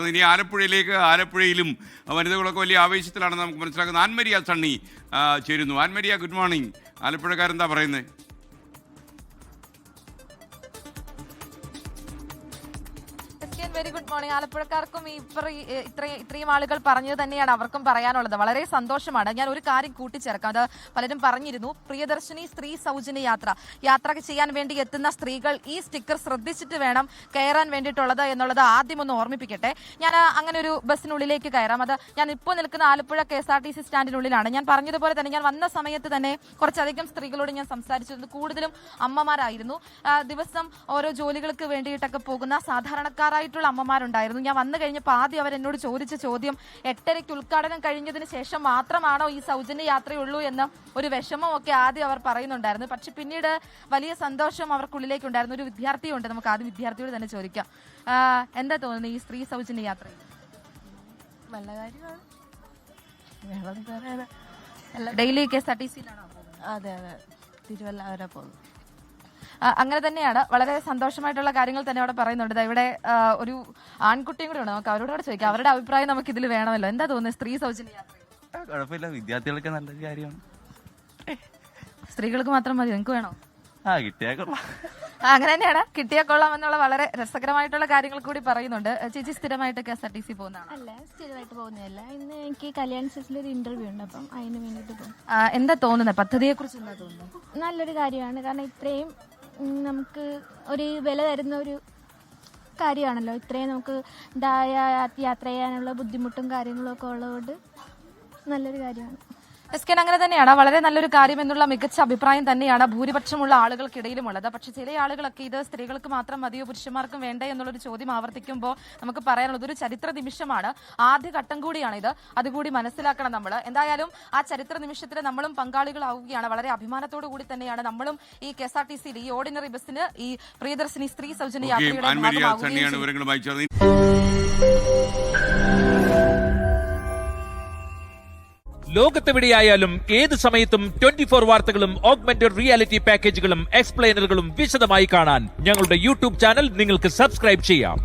ചേർന്നത്. ഇനി ആലപ്പുഴയിലേക്ക്. ആലപ്പുഴയിലും വനിതകളൊക്കെ വലിയ ആവേശത്തിലാണെന്ന് നമുക്ക് മനസ്സിലാക്കുന്നത്. ആൻമരിയ സണ്ണി ചേരുന്നു. Ann Maria, good morning. ആലപ്പുഴക്കാരെന്താ പറയുന്നത്? Very good morning. ആലപ്പുഴക്കാർക്കും ഇത്രയും ആളുകൾ പറഞ്ഞത് തന്നെയാണ് അവർക്കും പറയാനുള്ളത്. വളരെ സന്തോഷമാണ്. ഞാൻ ഒരു കാര്യം കൂട്ടിച്ചേർക്കാം. അത് പലരും പറഞ്ഞിരുന്നു, പ്രിയദർശിനി സ്ത്രീ സൗജന്യ യാത്ര ചെയ്യാൻ വേണ്ടി എത്തുന്ന സ്ത്രീകൾ ഈ സ്റ്റിക്കർ ശ്രദ്ധിച്ചിട്ട് വേണം കയറാൻ വേണ്ടിയിട്ടുള്ളത് എന്നുള്ളത് ആദ്യം ഒന്ന് ഓർമ്മിപ്പിക്കട്ടെ. ഞാൻ അങ്ങനെ ഒരു ബസ്സിനുള്ളിലേക്ക് കയറാം. അത് ഞാൻ ഇപ്പോൾ നിൽക്കുന്ന ആലപ്പുഴ KSRTC സ്റ്റാൻഡിനുള്ളിലാണ്. ഞാൻ പറഞ്ഞതുപോലെ തന്നെ ഞാൻ വന്ന സമയത്ത് തന്നെ കുറച്ചധികം സ്ത്രീകളോട് ഞാൻ സംസാരിച്ചിരുന്നു. കൂടുതലും അമ്മമാരായിരുന്നു. ദിവസം ഓരോ ജോലികൾക്ക് വേണ്ടിയിട്ടൊക്കെ പോകുന്ന സാധാരണക്കാരായിട്ടുള്ള അമ്മമാരുണ്ടായിരുന്നു. ഞാൻ വന്നു കഴിഞ്ഞപ്പോൾ ആദ്യം അവരെന്നോട് ചോദിച്ച ചോദ്യം, 8:30 ഉദ്ഘാടനം കഴിഞ്ഞതിന് ശേഷം മാത്രമാണോ ഈ സൗജന്യ യാത്രയുള്ളൂ എന്ന ഒരു വിഷമമൊക്കെ ആദ്യം അവർ പറയുന്നുണ്ടായിരുന്നു. പക്ഷെ പിന്നീട് വലിയ സന്തോഷം അവർക്കുള്ളിലേക്കുണ്ടായിരുന്നു. ഒരു വിദ്യാർത്ഥിയുണ്ട്, നമുക്ക് ആദ്യം വിദ്യാർത്ഥിയോട് തന്നെ ചോദിക്കാം. എന്താ തോന്നുന്നത് ഈ സ്ത്രീ സൗജന്യ യാത്ര? നല്ല കാര്യമാണ്. ഡെയിലി KSRTCയിലാണോ? അതെ അതെ, തിരുവല്ല വരെ പോകുന്നു. അങ്ങനെ തന്നെയാണ്. വളരെ സന്തോഷമായിട്ടുള്ള കാര്യങ്ങൾ തന്നെ അവിടെ പറയുന്നുണ്ട്. ഇവിടെ ഒരു ആൺകുട്ടിയും കൂടെ ഉണ്ട്, നമുക്ക് അവരോട് ചോദിക്കാം. അവരുടെ അഭിപ്രായം നമുക്ക് ഇതിൽ വേണമല്ലോ. എന്താ തോന്നുന്നത് സ്ത്രീ സൗജന്യ യാത്ര? കുഴപ്പമില്ല, വിദ്യാർത്ഥികൾക്ക് നല്ലൊരു കാര്യമാണ്. സ്ത്രീകൾക്ക് മാത്രം മതി, നിങ്ങൾക്ക് വേണോ? കിട്ടിയാക്കൊള്ളാം. അങ്ങനെ തന്നെയാണ്, കിട്ടിയാ കൊള്ളാം എന്നുള്ള വളരെ രസകരമായിട്ടുള്ള കാര്യങ്ങൾ കൂടി പറയുന്നുണ്ട്. ചേച്ചി സ്ഥിരമായിട്ട് KSRTC പോകുന്നതാണ്? അല്ല, സ്ഥിരമായിട്ട് പോകുന്നതല്ല. ഇന്ന് എനിക്ക് കല്യാൺ സെസിൽ ഒരു ഇന്റർവ്യൂ ഉണ്ട്, അപ്പം അതിന് വേണ്ടിയിട്ട് പോകും. എന്താ തോന്നുന്നത്, പദ്ധതിയെ കുറിച്ച് എന്താ തോന്നുന്നത്? നല്ലൊരു കാര്യമാണ്. കാരണം ഇത്രയും നമുക്ക് ഒരു വില തരുന്ന ഒരു കാര്യമാണല്ലോ. ഇത്രയും നമുക്ക് യാത്ര ചെയ്യാനുള്ള ബുദ്ധിമുട്ടും കാര്യങ്ങളും ഒക്കെ ഉള്ളതുകൊണ്ട് നല്ലൊരു കാര്യമാണ്. അങ്ങനെ തന്നെയാണ്, വളരെ നല്ലൊരു കാര്യം എന്നുള്ള മികച്ച അഭിപ്രായം തന്നെയാണ് ഭൂരിപക്ഷമുള്ള ആളുകൾക്കിടയിലുമുള്ളത്. പക്ഷെ ചില ആളുകളൊക്കെ ഇത് സ്ത്രീകൾക്ക് മാത്രം മതിയോ പുരുഷന്മാർക്കും വേണ്ടേ എന്നുള്ളൊരു ചോദ്യം ആവർത്തിക്കുമ്പോൾ നമുക്ക് പറയാനുള്ളത് ഒരു ചരിത്ര നിമിഷമാണ്. ആദ്യ ഘട്ടം കൂടിയാണ് ഇത്, അതുകൂടി മനസ്സിലാക്കണം നമ്മൾ. എന്തായാലും ആ ചരിത്ര നിമിഷത്തിൽ നമ്മളും പങ്കാളികളാവുകയാണ്. വളരെ അഭിമാനത്തോടു കൂടി തന്നെയാണ് നമ്മളും ഈ KSRTCയിൽ ഈ ഓർഡിനറി ബസ്സിന് ഈ പ്രിയദർശിനി സ്ത്രീ സൗജന്യ യാത്രയുടെ ഭാഗമാവുകയും. ലോകത്തെവിടെയായാലും ഏത് സമയത്തും 24 വാർത്തകളും ഓഗ്മെന്റഡ് റിയാലിറ്റി പാക്കേജുകളും എക്സ്പ്ലെയിനറുകളും വിശദമായി കാണാൻ ഞങ്ങളുടെ YouTube ചാനൽ നിങ്ങൾക്ക് സബ്സ്ക്രൈബ് ചെയ്യാം.